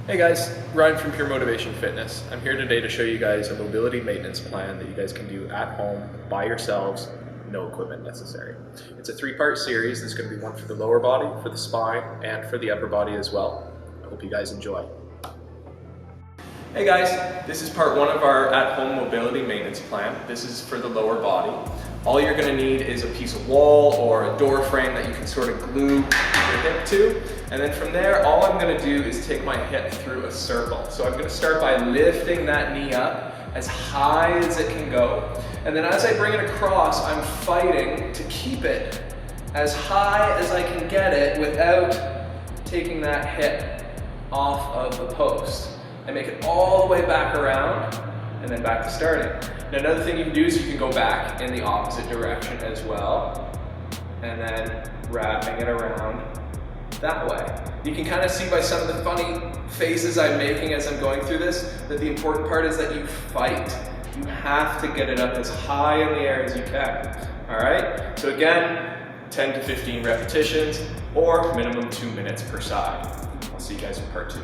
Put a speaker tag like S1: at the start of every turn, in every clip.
S1: Hey guys, Ryan from Pure Motivation Fitness. I'm here today to show you guys a mobility maintenance plan that you guys can do at home by yourselves, no equipment necessary. It's a three-part series. There's going to be one for the lower body, for the spine, and for the upper body as well. I hope you guys enjoy. Hey guys, this is part one of our at-home mobility maintenance plan. This is for the lower body. All you're going to need is a piece of wall or a door frame that you can sort of glue your hip to. And then from there, all I'm going to do is take my hip through a circle. So I'm going to start by lifting that knee up as high as it can go. And then as I bring it across, I'm fighting to keep it as high as I can get it without taking that hip off of the post. I make it all the way back around and then back to starting. Now another thing you can do is you can go back in the opposite direction as well and then wrapping it around that way. You can kind of see by some of the funny faces I'm making as I'm going through this that the important part is that you fight. You have to get it up as high in the air as you can. All right? So again, 10 to 15 repetitions or minimum 2 minutes per side. I'll see you guys in part two.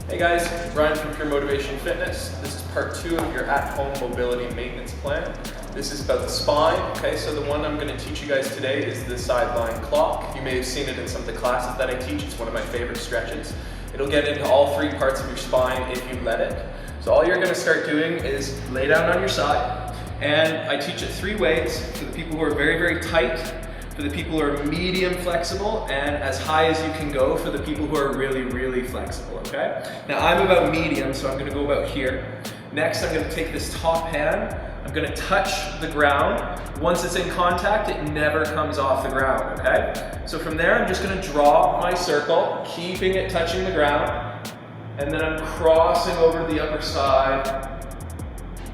S1: Hey guys, Ryan from Pure Motivation Fitness. This is part two of your at-home mobility maintenance plan. This is about the spine. Okay, so the one I'm going to teach you guys today is the sideline clock. You may have seen it in some of the classes that I teach. It's one of my favorite stretches. It'll get into all three parts of your spine if you let it. So all you're going to start doing is lay down on your side. And I teach it three ways for the people who are very, very tight, for the people who are medium flexible, and as high as you can go for the people who are really, really flexible, okay? Now I'm about medium, so I'm gonna go about here. Next, I'm gonna take this top hand, I'm gonna touch the ground. Once it's in contact, it never comes off the ground, okay? So from there, I'm just gonna draw my circle, keeping it touching the ground, and then I'm crossing over to the upper side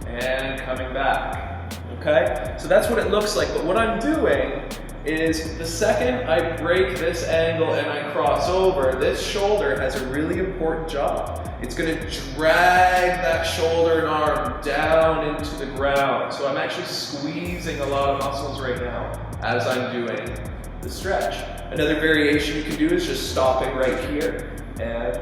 S1: and coming back, okay? So that's what it looks like, but what I'm doing is the second I break this angle and I cross over, this shoulder has a really important job. It's going to drag that shoulder and arm down into the ground. So I'm actually squeezing a lot of muscles right now as I'm doing the stretch. Another variation you can do is just stopping right here and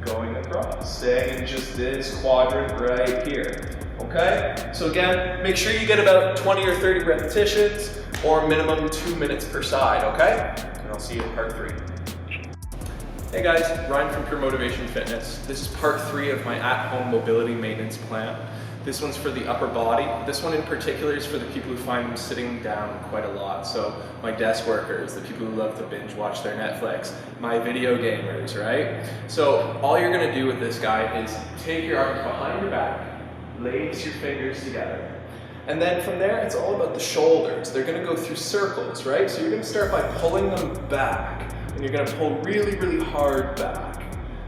S1: going across, staying in just this quadrant right here. Okay? So again, make sure you get about 20 or 30 repetitions or minimum 2 minutes per side, okay? And I'll see you in part three. Hey guys, Ryan from Pure Motivation Fitness. This is part three of my at-home mobility maintenance plan. This one's for the upper body. This one in particular is for the people who find them sitting down quite a lot. So my desk workers, the people who love to binge watch their Netflix, my video gamers, right? So all you're gonna do with this guy is take your arms behind your back, lace your fingers together. And then from there, it's all about the shoulders. They're gonna go through circles, right? So you're gonna start by pulling them back, and you're gonna pull really, really hard back.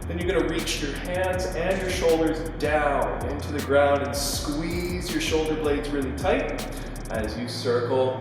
S1: Then you're gonna reach your hands and your shoulders down into the ground and squeeze your shoulder blades really tight. As you circle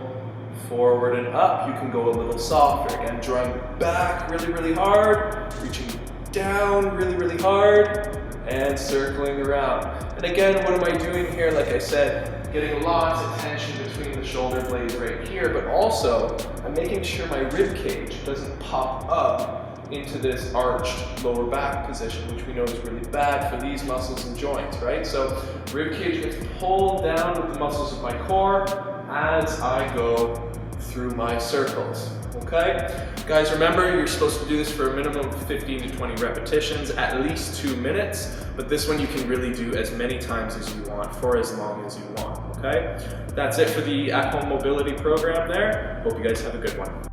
S1: forward and up, you can go a little softer. Again, drawing back really, really hard, reaching down really, really hard, and circling around. And again, what am I doing here? Like I said, getting lots of tension between the shoulder blades right here, but also I'm making sure my rib cage doesn't pop up into this arched lower back position, which we know is really bad for these muscles and joints, right? So rib cage gets pulled down with the muscles of my core as I go through my circles, okay? Guys, remember, you're supposed to do this for a minimum of 15 to 20 repetitions, at least 2 minutes, but this one you can really do as many times as you want for as long as you want, okay? That's it for the at-home mobility program there. Hope you guys have a good one.